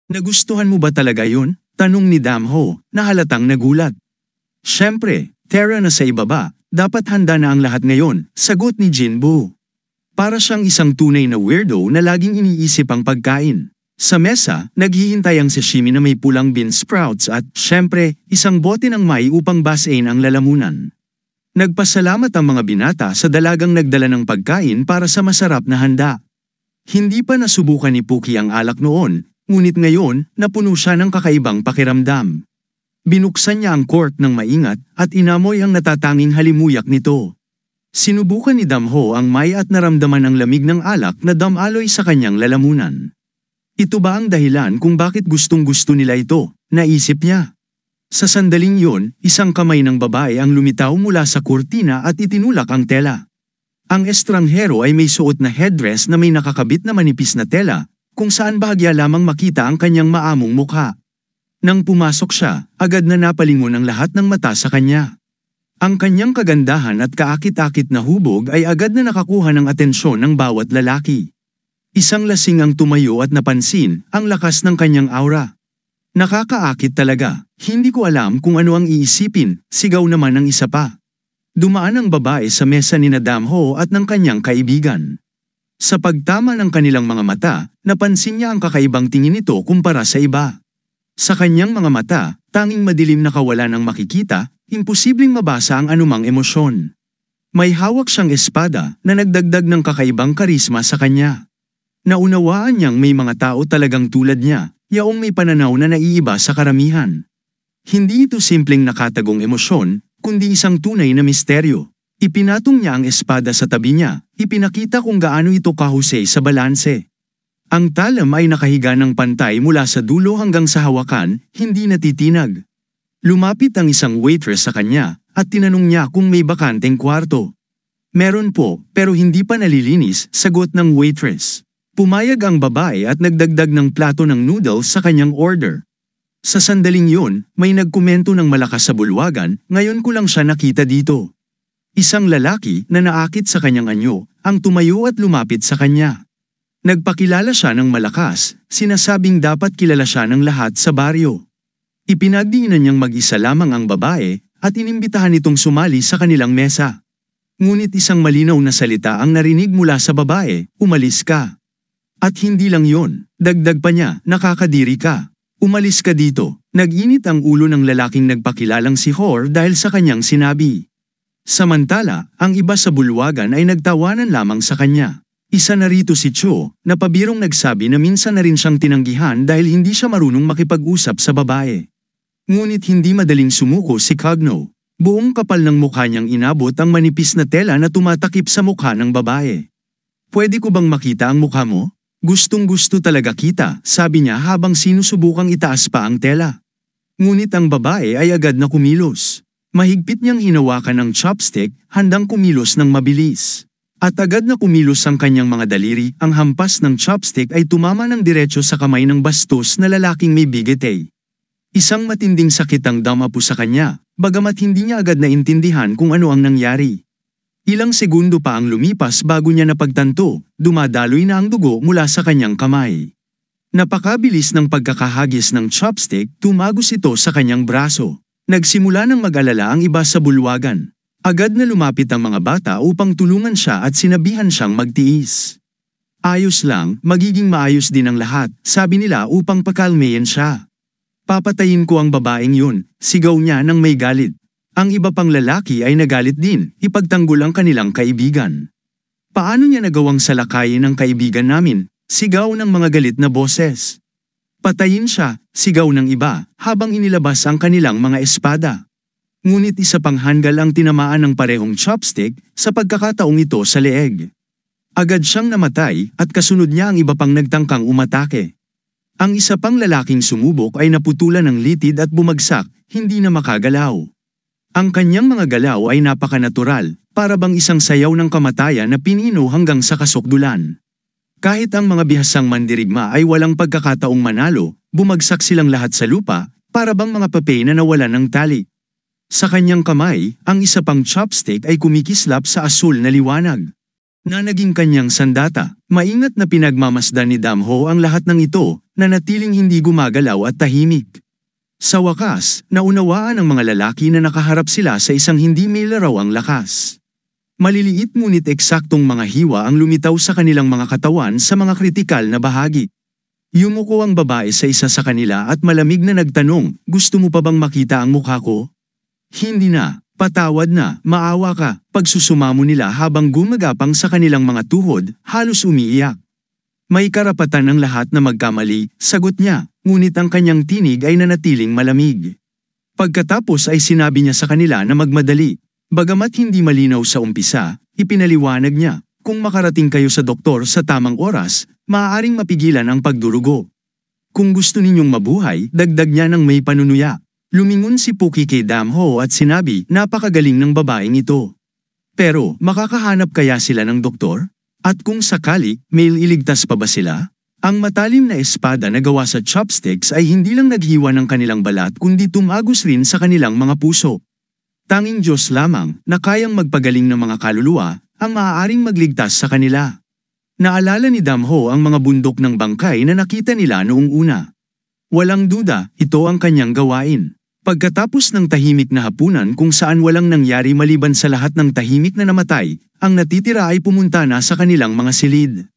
Nagustuhan mo ba talaga yun? Tanong ni Damho, na halatang nagulat. Siyempre, Tara na sa ibaba, dapat handa na ang lahat ngayon, sagot ni Jinbu. Para siyang isang tunay na weirdo na laging iniisip ang pagkain. Sa mesa, naghihintay ang sashimi na may pulang bean sprouts at, siyempre, isang bote ng mai upang basain ang lalamunan. Nagpasalamat ang mga binata sa dalagang nagdala ng pagkain para sa masarap na handa. Hindi pa nasubukan ni Puki ang alak noon, ngunit ngayon, napuno siya ng kakaibang pakiramdam. Binuksan niya ang cork ng maingat at inamoy ang natatanging halimuyak nito. Sinubukan ni Damho ang mai at naramdaman ang lamig ng alak na damaloy sa kanyang lalamunan. Ito ba ang dahilan kung bakit gustong-gusto nila ito? Naisip niya. Sa sandaling yun, isang kamay ng babae ang lumitaw mula sa kurtina at itinulak ang tela. Ang estranghero ay may suot na headdress na may nakakabit na manipis na tela, kung saan bahagya lamang makita ang kanyang maamong mukha. Nang pumasok siya, agad na napalingon ang lahat ng mata sa kanya. Ang kanyang kagandahan at kaakit-akit na hubog ay agad na nakakuha ng atensyon ng bawat lalaki. Isang lasing ang tumayo at napansin ang lakas ng kanyang aura. Nakakaakit talaga, hindi ko alam kung ano ang iisipin, sigaw naman ng isa pa. Dumaan ang babae sa mesa ni Damho at ng kanyang kaibigan. Sa pagtama ng kanilang mga mata, napansin niya ang kakaibang tingin nito kumpara sa iba. Sa kanyang mga mata, tanging madilim na kawalan ang makikita, imposibleng mabasa ang anumang emosyon. May hawak siyang espada na nagdagdag ng kakaibang karisma sa kanya. Naunawaan niyang may mga tao talagang tulad niya, yaong may pananaw na naiiba sa karamihan. Hindi ito simpleng nakatagong emosyon, kundi isang tunay na misteryo. Ipinatong niya ang espada sa tabi niya, ipinakita kung gaano ito kahusay sa balanse. Ang talam ay nakahiga ng pantay mula sa dulo hanggang sa hawakan, hindi natitinag. Lumapit ang isang waitress sa kanya, at tinanong niya kung may bakanteng kwarto. Meron po, pero hindi pa nalilinis, sagot ng waitress. Pumayag ang babae at nagdagdag ng plato ng noodles sa kanyang order. Sa sandaling yun, may nagkomento ng malakas sa bulwagan, ngayon ko lang siya nakita dito. Isang lalaki na naakit sa kanyang anyo, ang tumayo at lumapit sa kanya. Nagpakilala siya ng malakas, sinasabing dapat kilala siya ng lahat sa baryo. Ipinagdiinan niyang mag-isa lamang ang babae, at inimbitahan itong sumali sa kanilang mesa. Ngunit isang malinaw na salita ang narinig mula sa babae, umalis ka. At hindi lang yon, dagdag pa niya, nakakadiri ka. Umalis ka dito. Nag-init ang ulo ng lalaking nagpakilalang si Hor dahil sa kanyang sinabi. Samantala, ang iba sa bulwagan ay nagtawanan lamang sa kanya. Isa na rito si Cho, na pabirong nagsabi na minsan na rin siyang tinanggihan dahil hindi siya marunong makipag-usap sa babae. Ngunit hindi madaling sumuko si Kagno. Buong kapal ng mukha niyang inabot ang manipis na tela na tumatakip sa mukha ng babae. Pwede ko bang makita ang mukha mo? Gustong-gusto talaga kita, sabi niya habang sinusubukang itaas pa ang tela. Ngunit ang babae ay agad na kumilos. Mahigpit niyang hinawakan ang chopstick, handang kumilos ng mabilis. At agad na kumilos ang kanyang mga daliri, ang hampas ng chopstick ay tumama ng diretso sa kamay ng bastos na lalaking may bigete. Isang matinding sakit ang damapo sa kanya, bagamat hindi niya agad naintindihan kung ano ang nangyari. Ilang segundo pa ang lumipas bago niya napagtanto, dumadaloy na ang dugo mula sa kanyang kamay. Napakabilis ng pagkakahagis ng chopstick, tumagos ito sa kanyang braso. Nagsimula ng mag-alala ang iba sa bulwagan. Agad na lumapit ang mga bata upang tulungan siya at sinabihan siyang magtiis. Ayos lang, magiging maayos din ang lahat, sabi nila upang pakalmayan siya. Papatayin ko ang babaeng yun, sigaw niya nang may galit. Ang iba pang lalaki ay nagalit din, ipagtanggol ang kanilang kaibigan. Paano niya nagawang salakayin ang kaibigan namin? Sigaw ng mga galit na boses. Patayin siya, sigaw ng iba, habang inilabas ang kanilang mga espada. Ngunit isa pang hanggal ang tinamaan ng parehong chopstick sa pagkakataong ito sa leeg. Agad siyang namatay at kasunod niya ang iba pang nagtangkang umatake. Ang isa pang lalaking sumubok ay naputulan ng litid at bumagsak, hindi na makagalaw. Ang kanyang mga galaw ay napakanatural, para bang isang sayaw ng kamatayan na pinino hanggang sa kasukdulan. Kahit ang mga bihasang mandirigma ay walang pagkakataong manalo, bumagsak silang lahat sa lupa, para bang mga papel na nawalan ng tali. Sa kanyang kamay, ang isa pang chopstick ay kumikislap sa asul na liwanag. na naging kanyang sandata. Maingat na pinagmamasdan ni Damho ang lahat ng ito, na natiling hindi gumagalaw at tahimik. Sa wakas, naunawaan ng mga lalaki na nakaharap sila sa isang hindi may larawang lakas. Maliliit ngunit eksaktong mga hiwa ang lumitaw sa kanilang mga katawan sa mga kritikal na bahagi. Yumuko ang babae sa isa sa kanila at malamig na nagtanong, "Gusto mo pa bang makita ang mukha ko?" "Hindi na, patawad na, maawa ka," pagsusumamo nila habang gumagapang sa kanilang mga tuhod, halos umiiyak. "May karapatan ng lahat na magkamali," sagot niya, ngunit ang kanyang tinig ay nanatiling malamig. Pagkatapos ay sinabi niya sa kanila na magmadali. Bagamat hindi malinaw sa umpisa, ipinaliwanag niya, "Kung makarating kayo sa doktor sa tamang oras, maaaring mapigilan ang pagdurugo. Kung gusto ninyong mabuhay," dagdag niya ng may panunuya. Lumingon si Pookie kay Damho at sinabi, "Napakagaling ng babaeng ito. Pero makakahanap kaya sila ng doktor? At kung sakali, may iligtas pa ba sila?" Ang matalim na espada na gawa sa chopsticks ay hindi lang naghiwa ng kanilang balat kundi tumagos rin sa kanilang mga puso. Tanging Diyos lamang, na kayang magpagaling ng mga kaluluwa, ang maaaring magligtas sa kanila. Naalala ni Damho ang mga bundok ng bangkay na nakita nila noong una. Walang duda, ito ang kanyang gawain. Pagkatapos ng tahimik na hapunan kung saan walang nangyari maliban sa lahat ng tahimik na namatay, ang natitira ay pumunta na sa kanilang mga silid.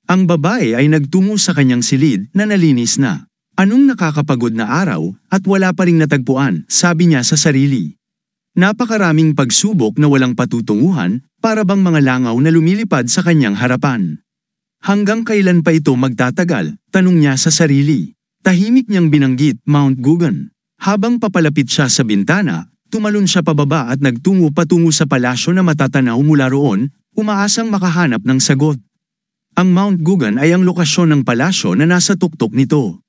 Ang babae ay nagtungo sa kanyang silid na nalinis na. "Anong nakakapagod na araw, at wala pa ring natagpuan," sabi niya sa sarili. Napakaraming pagsubok na walang patutunguhan, para bang mga langaw na lumilipad sa kanyang harapan. Hanggang kailan pa ito magtatagal? Tanong niya sa sarili. Tahimik niyang binanggit Mount Gugan. Habang papalapit siya sa bintana, tumalon siya pababa at nagtungo patungo sa palasyo na matatanaw mula roon, umaasang makahanap ng sagot. Ang Mount Gugan ay ang lokasyon ng palasyo na nasa tuktok nito.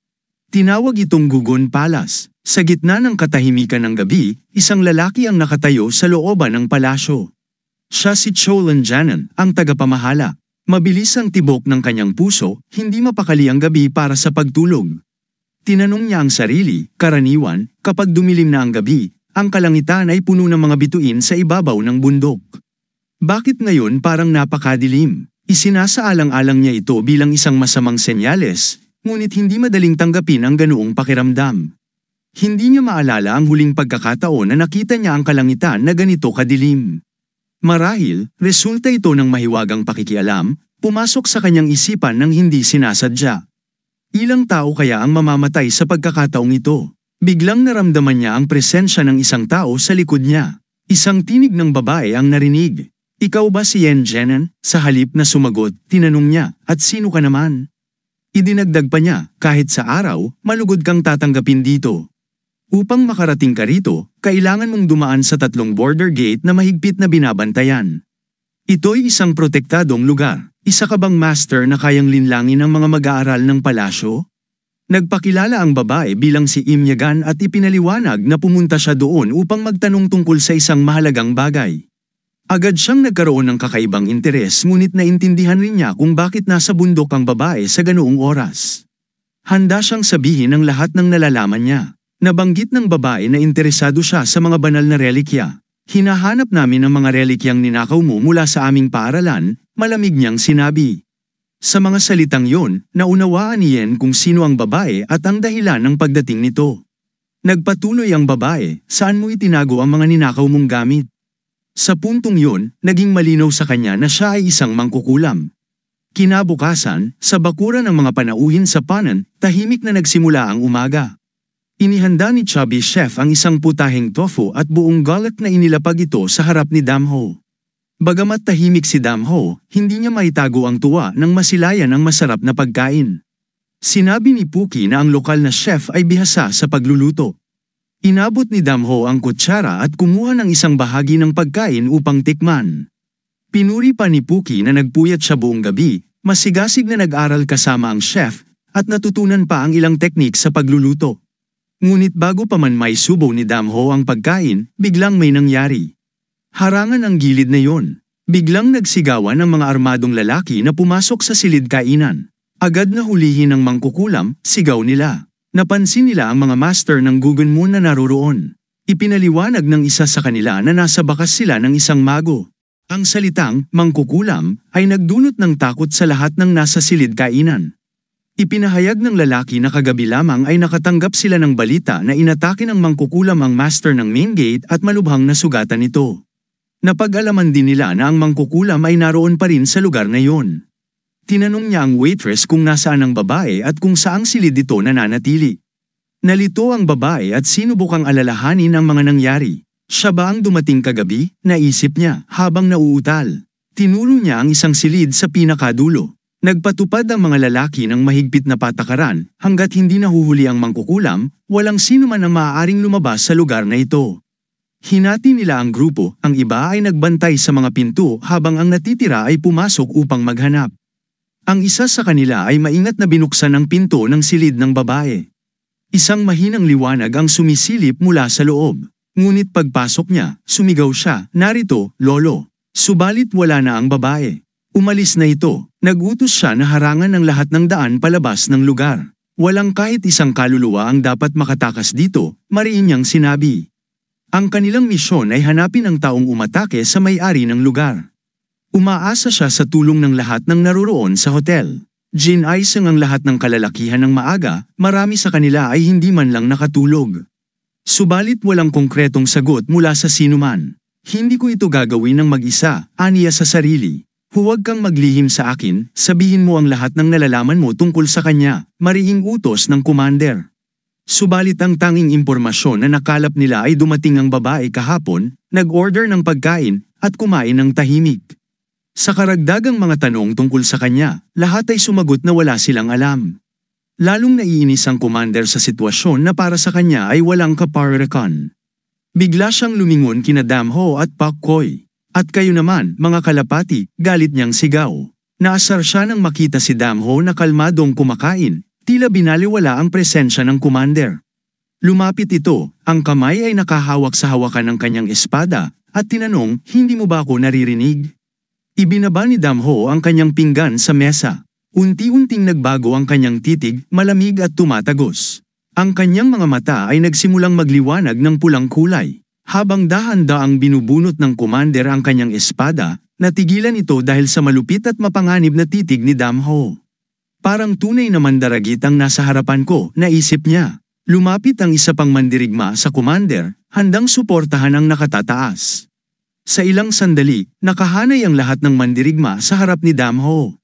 Tinawag itong Gugun Palace. Sa gitna ng katahimikan ng gabi, isang lalaki ang nakatayo sa looban ng palasyo. Siya si Cholan Janan, ang tagapamahala. Mabilis ang tibok ng kanyang puso, hindi mapakali ang gabi para sa pagtulog. Tinanong niya ang sarili, karaniwan, kapag dumilim na ang gabi, ang kalangitan ay puno ng mga bituin sa ibabaw ng bundok. Bakit ngayon parang napakadilim? Isinasaalang-alang niya ito bilang isang masamang senyales, ngunit hindi madaling tanggapin ang ganoong pakiramdam. Hindi niya maalala ang huling pagkakataon na nakita niya ang kalangitan na ganito kadilim. Marahil, resulta ito ng mahiwagang pakikialam, pumasok sa kanyang isipan ng hindi sinasadya. Ilang tao kaya ang mamamatay sa pagkakataong ito? Biglang naramdaman niya ang presensya ng isang tao sa likod niya. Isang tinig ng babae ang narinig. "Ikaw ba si Yen Jenan?" Sa halip na sumagot, tinanong niya, "At sino ka naman?" Idinagdag pa niya, "Kahit sa araw, malugod kang tatanggapin dito. Upang makarating ka rito, kailangan mong dumaan sa 3 border gate na mahigpit na binabantayan. Ito'y isang protektadong lugar. Isa ka bang master na kayang linlangin ang mga mag-aaral ng palasyo?" Nagpakilala ang babae bilang si Imyagan at ipinaliwanag na pumunta siya doon upang magtanong tungkol sa isang mahalagang bagay. Agad siyang nagkaroon ng kakaibang interes ngunit naintindihan rin niya kung bakit nasa bundok ang babae sa ganoong oras. Handa siyang sabihin ang lahat ng nalalaman niya. Nabanggit ng babae na interesado siya sa mga banal na relikya. "Hinahanap namin ang mga relikyang ninakaw mo mula sa aming paaralan," malamig niyang sinabi. Sa mga salitang yon, naunawaan ni Yen kung sino ang babae at ang dahilan ng pagdating nito. Nagpatuloy ang babae, "Saan mo itinago ang mga ninakaw mong gamit?" Sa puntong yon, naging malinaw sa kanya na siya ay isang mangkukulam. Kinabukasan, sa bakuran ng mga panauhin sa Panan, tahimik na nagsimula ang umaga. Inihanda ni Chubby Chef ang isang putaheng tofu at buong galak na inilapag ito sa harap ni Damho. Bagamat tahimik si Damho, hindi niya maitago ang tuwa nang masilayan ang masarap na pagkain. Sinabi ni Pookie na ang lokal na chef ay bihasa sa pagluluto. Inabot ni Damho ang kutsara at kumuha ng isang bahagi ng pagkain upang tikman. Pinuri pa ni Pookie na nagpuyat siya buong gabi, masigasig na nag-aral kasama ang chef, at natutunan pa ang ilang teknik sa pagluluto. Ngunit bago pa man may subo ni Damho ang pagkain, biglang may nangyari. Harangan ang gilid na yon. Biglang nagsigawan ang mga armadong lalaki na pumasok sa silid kainan. Agad na hulihin ng mangkukulam, sigaw nila. Napansin nila ang mga master ng Gugun Moon na naroroon. Ipinaliwanag ng isa sa kanila na nasa bakas sila ng isang mago. Ang salitang mangkukulam ay nagdulot ng takot sa lahat ng nasa silid kainan. Ipinahayag ng lalaki na kagabi lamang ay nakatanggap sila ng balita na inatake ng mangkukulam ang master ng main gate at malubhang nasugatan ito. Napag-alaman din nila na ang mangkukulam ay naroon pa rin sa lugar na iyon. Tinanong niya ang waitress kung nasaan ang babae at kung saang silid ito nananatili. Nalito ang babae at sinubukang alalahanin ang mga nangyari. Siya ba ang dumating kagabi? Naisip niya habang nauutal. Tinuro niya ang isang silid sa pinakadulo. Nagpatupad ang mga lalaki ng mahigpit na patakaran hanggat hindi nahuhuli ang mangkukulam, walang sino man ang maaaring lumabas sa lugar na ito. Hinati nila ang grupo, ang iba ay nagbantay sa mga pinto habang ang natitira ay pumasok upang maghanap. Ang isa sa kanila ay maingat na binuksan ang pinto ng silid ng babae. Isang mahinang liwanag ang sumisilip mula sa loob. Ngunit pagpasok niya, sumigaw siya, "Narito, lolo." Subalit wala na ang babae. Umalis na ito. Nagutos siya na harangan ang lahat ng daan palabas ng lugar. Walang kahit isang kaluluwa ang dapat makatakas dito, mariin niyang sinabi. Ang kanilang misyon ay hanapin ang taong umatake sa may-ari ng lugar. Umaasa siya sa tulong ng lahat ng naroroon sa hotel. Ginaisang ang lahat ng kalalakihan ng maaga, marami sa kanila ay hindi man lang nakatulog. Subalit walang konkretong sagot mula sa sinuman. Hindi ko ito gagawin ng mag-isa, aniya sa sarili. Huwag kang maglihim sa akin, sabihin mo ang lahat ng nalalaman mo tungkol sa kanya, mariing utos ng commander. Subalit ang tanging impormasyon na nakalap nila ay dumating ang babae kahapon, nag-order ng pagkain, at kumain ng tahimik. Sa karagdagang mga tanong tungkol sa kanya, lahat ay sumagot na wala silang alam. Lalong naiinis ang commander sa sitwasyon na para sa kanya ay walang kaparakan. Bigla siyang lumingon kina Damho at Pak Koy. At kayo naman, mga kalapati, galit niyang sigaw. Naasar siya nang makita si Damho na kalmadong kumakain, tila binaliwala ang presensya ng commander. Lumapit ito, ang kamay ay nakahawak sa hawakan ng kanyang espada, at tinanong, "Hindi mo ba ako naririnig?" Ibinaba ni Damho ang kanyang pinggan sa mesa. Unti-unting nagbago ang kanyang titig, malamig at tumatagos. Ang kanyang mga mata ay nagsimulang magliwanag ng pulang kulay. Habang dahan-daang binubunot ng commander ang kanyang espada, natigilan ito dahil sa malupit at mapanganib na titig ni Damho. Parang tunay na mandaragit ang nasa harapan ko, naisip niya. Lumapit ang isa pang mandirigma sa commander, handang suportahan ang nakatataas. Sa ilang sandali, nakahanay ang lahat ng mandirigma sa harap ni Damho.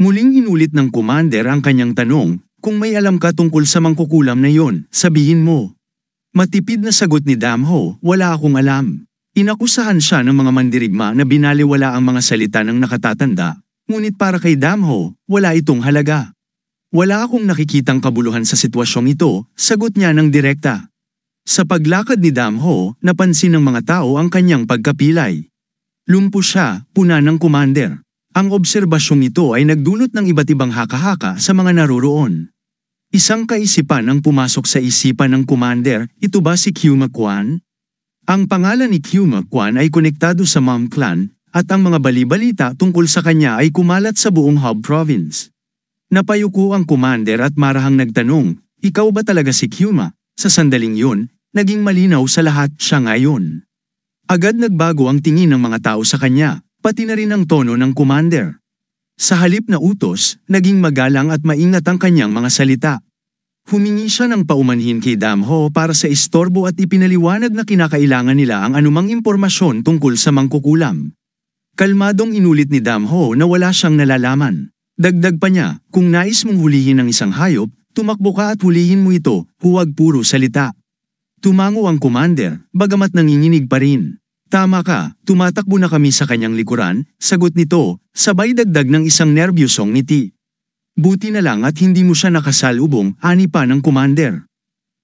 Muling inulit ng commander ang kanyang tanong, "Kung may alam ka tungkol sa mangkukulam na yon, sabihin mo." Matipid na sagot ni Damho, "Wala akong alam." Inakusahan siya ng mga mandirigma na binaliwala ang mga salita ng nakatatanda, ngunit para kay Damho, wala itong halaga. "Wala akong nakikitang kabuluhan sa sitwasyong ito," sagot niya ng direkta. Sa paglakad ni Damho, napansin ng mga tao ang kanyang pagkapilay. Lumpo siya, puna ng commander. Ang obserbasyong ito ay nagdulot ng iba't ibang haka-haka sa mga naroroon. Isang kaisipan ang pumasok sa isipan ng commander, ito ba si Kyuma Kwan? Ang pangalan ni Kyuma Kwan ay konektado sa Mam clan, at ang mga bali-balita tungkol sa kanya ay kumalat sa buong Hub Province. Napayuko ang commander at marahang nagtanong, "Ikaw ba talaga si Kyuma?" Sa sandaling yun, naging malinaw sa lahat siya ngayon. Agad nagbago ang tingin ng mga tao sa kanya, pati na rin ang tono ng commander. Sa halip na utos, naging magalang at maingat ang kanyang mga salita. Humingi siya ng paumanhin kay Damho para sa istorbo at ipinaliwanag na kinakailangan nila ang anumang impormasyon tungkol sa mangkukulam. Kalmadong inulit ni Damho na wala siyang nalalaman. Dagdag pa niya, "Kung nais mong hulihin ang isang hayop, tumakbo ka at hulihin mo ito, huwag puro salita." Tumango ang commander, bagamat nanginginig pa rin. "Tama ka, tumatakbo na kami sa kanyang likuran," sagot nito, sabay dagdag ng isang nerbyosong ngiti. "Buti na lang at hindi mo siya nakasalubong," ani pa ng commander.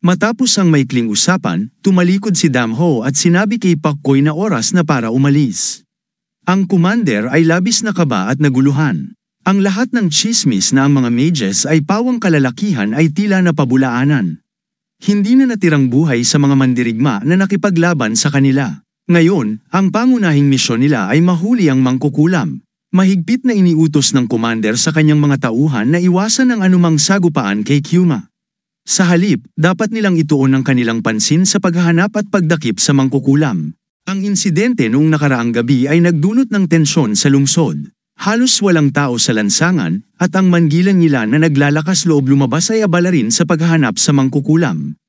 Matapos ang maikling usapan, tumalikod si Damho at sinabi kay Pak Koy na oras na para umalis. Ang commander ay labis na kaba at naguluhan. Ang lahat ng chismis na ang mga mages ay pawang kalalakihan ay tila napabulaanan. Hindi na natirang buhay sa mga mandirigma na nakipaglaban sa kanila. Ngayon, ang pangunahing misyon nila ay mahuli ang mangkukulam. Mahigpit na iniutos ng commander sa kanyang mga tauhan na iwasan ang anumang sagupaan kay Kyuma. Sa halip, dapat nilang ituon ang kanilang pansin sa paghahanap at pagdakip sa mangkukulam. Ang insidente noong nakaraang gabi ay nagdulot ng tensyon sa lungsod. Halos walang tao sa lansangan, at ang mangilan-ngilan na naglalakas loob lumabas ay abala rin sa paghahanap sa mangkukulam.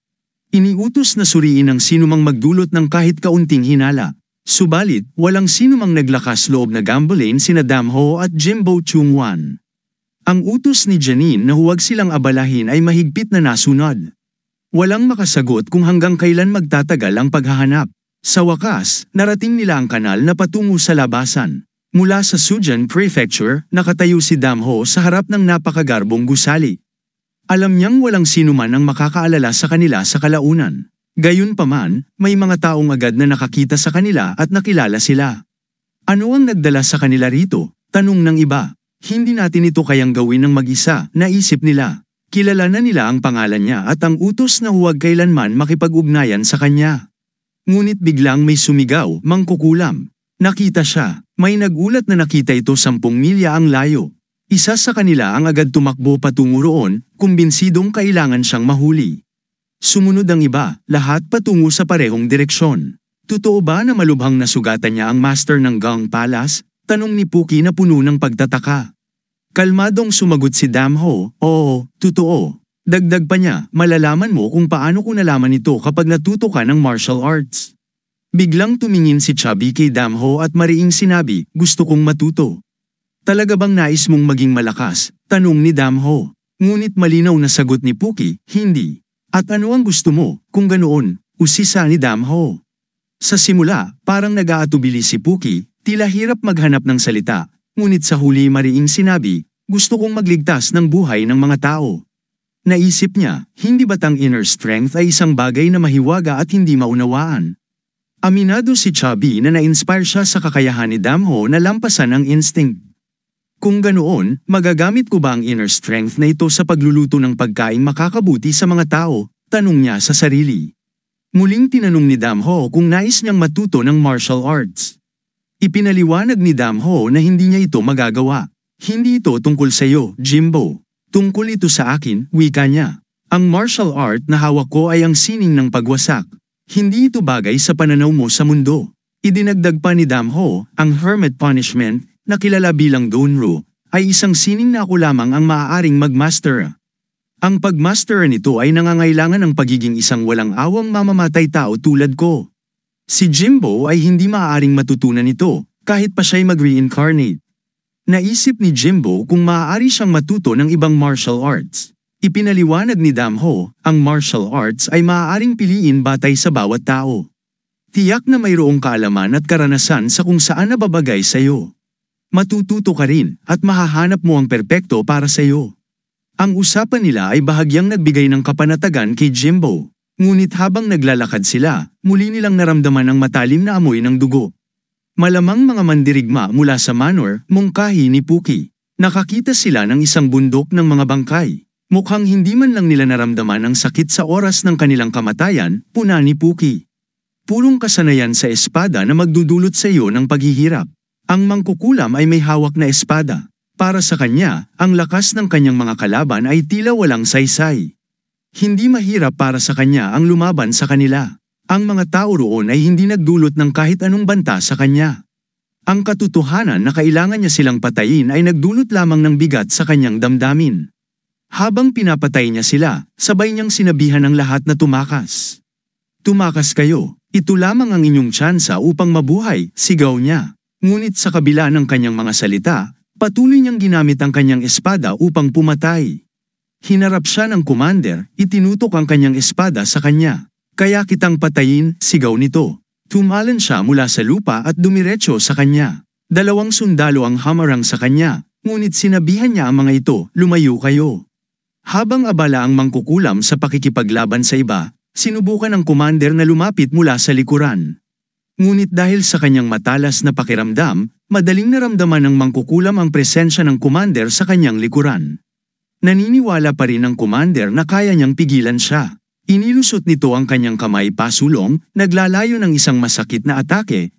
Iniutos na suriin ang sinumang magdulot ng kahit kaunting hinala. Subalit, walang sinumang naglakas loob na gambalain sina Damho at Jimbo Chungwan. Ang utos ni Janine na huwag silang abalahin ay mahigpit na nasunod. Walang makasagot kung hanggang kailan magtatagal ang paghahanap. Sa wakas, narating nila ang kanal na patungo sa labasan. Mula sa Sujeon Prefecture, nakatayo si Damho sa harap ng napakagarbong gusali. Alam niyang walang sinuman ang makakaalala sa kanila sa kalaunan. Gayunpaman, may mga taong agad na nakakita sa kanila at nakilala sila. Ano ang nagdala sa kanila rito? Tanong ng iba. Hindi natin ito kayang gawin ng mag-isa, naisip nila. Kilala na nila ang pangalan niya at ang utos na huwag kailanman makipag-ugnayan sa kanya. Ngunit biglang may sumigaw, mangkukulam. Nakita siya, may nagulat na nakita ito 10 milya ang layo. Isa sa kanila ang agad tumakbo patungo roon, kumbinsidong kailangan siyang mahuli. Sumunod ang iba, lahat patungo sa parehong direksyon. Totoo ba na malubhang nasugatan niya ang master ng Gang Palace? Tanong ni Puki na puno ng pagtataka. Kalmadong sumagot si Damho, oo, totoo. Dagdag pa niya, malalaman mo kung paano ko nalaman ito kapag natuto ka ng martial arts. Biglang tumingin si Chubby kay Damho at mariing sinabi, gusto kong matuto. Talaga bang nais mong maging malakas? Tanong ni Damho. Ngunit malinaw na sagot ni Puki, hindi. At ano ang gusto mo, kung ganoon? Usisa ni Damho. Sa simula, parang nag-aatubili si Puki, tila hirap maghanap ng salita. Ngunit sa huli mariing sinabi, gusto kong magligtas ng buhay ng mga tao. Naisip niya, hindi ba't ang inner strength ay isang bagay na mahiwaga at hindi maunawaan? Aminado si Chubby na na-inspire siya sa kakayahan ni Damho na lampasan ang instinct. Kung ganoon, magagamit ko ba ang inner strength na ito sa pagluluto ng pagkain makakabuti sa mga tao? Tanong niya sa sarili. Muling tinanong ni Damho kung nais niyang matuto ng martial arts. Ipinaliwanag ni Damho na hindi niya ito magagawa. Hindi ito tungkol sa iyo, Jimbo. Tungkol ito sa akin, wika niya. Ang martial art na hawak ko ay ang sining ng pagwasak. Hindi ito bagay sa pananaw mo sa mundo. Idinagdag pa ni Damho, ang hermit punishment, na kilala bilang Donru, ay isang sining na ako lamang ang maaaring magmaster. Ang pagmaster nito ay nangangailangan ng pagiging isang walang awang mamamatay tao tulad ko. Si Jimbo ay hindi maaaring matutunan ito, kahit pa siya'y mag-reincarnate. Naisip ni Jimbo kung maaari siyang matuto ng ibang martial arts. Ipinaliwanag ni Damho, ang martial arts ay maaaring piliin batay sa bawat tao. Tiyak na mayroong kaalaman at karanasan sa kung saan nababagay sa iyo. Matututo ka rin at mahahanap mo ang perpekto para sa iyo. Ang usapan nila ay bahagyang nagbigay ng kapanatagan kay Jimbo. Ngunit habang naglalakad sila, muli nilang naramdaman ang matalim na amoy ng dugo. Malamang mga mandirigma mula sa manor, mungkahi ni Puki. Nakakita sila ng isang bundok ng mga bangkay. Mukhang hindi man lang nila naramdaman ang sakit sa oras ng kanilang kamatayan, puna ni Puki. Purong kasanayan sa espada na magdudulot sa iyo ng paghihirap. Ang mangkukulam ay may hawak na espada. Para sa kanya, ang lakas ng kanyang mga kalaban ay tila walang saysay. Hindi mahirap para sa kanya ang lumaban sa kanila. Ang mga tao roon ay hindi nagdulot ng kahit anong banta sa kanya. Ang katotohanan na kailangan niya silang patayin ay nagdulot lamang ng bigat sa kanyang damdamin. Habang pinapatay niya sila, sabay niyang sinabihan ng lahat na tumakas. Tumakas kayo, ito lamang ang inyong tsansa upang mabuhay, sigaw niya. Ngunit sa kabila ng kanyang mga salita, patuloy niyang ginamit ang kanyang espada upang pumatay. Hinarap siya ng commander, itinutok ang kanyang espada sa kanya. Kaya kitang patayin, sigaw nito. Tumalan siya mula sa lupa at dumiretso sa kanya. 2 sundalo ang hamarang sa kanya, ngunit sinabihan niya ang mga ito, lumayo kayo. Habang abala ang mangkukulam sa pakikipaglaban sa iba, sinubukan ng commander na lumapit mula sa likuran. Ngunit dahil sa kanyang matalas na pakiramdam, madaling naramdaman ng mangkukulam ang presensya ng commander sa kanyang likuran. Naniniwala pa rin ang commander na kaya niyang pigilan siya. Inilusot nito ang kanyang kamay pasulong, naglalayo ng isang masakit na atake,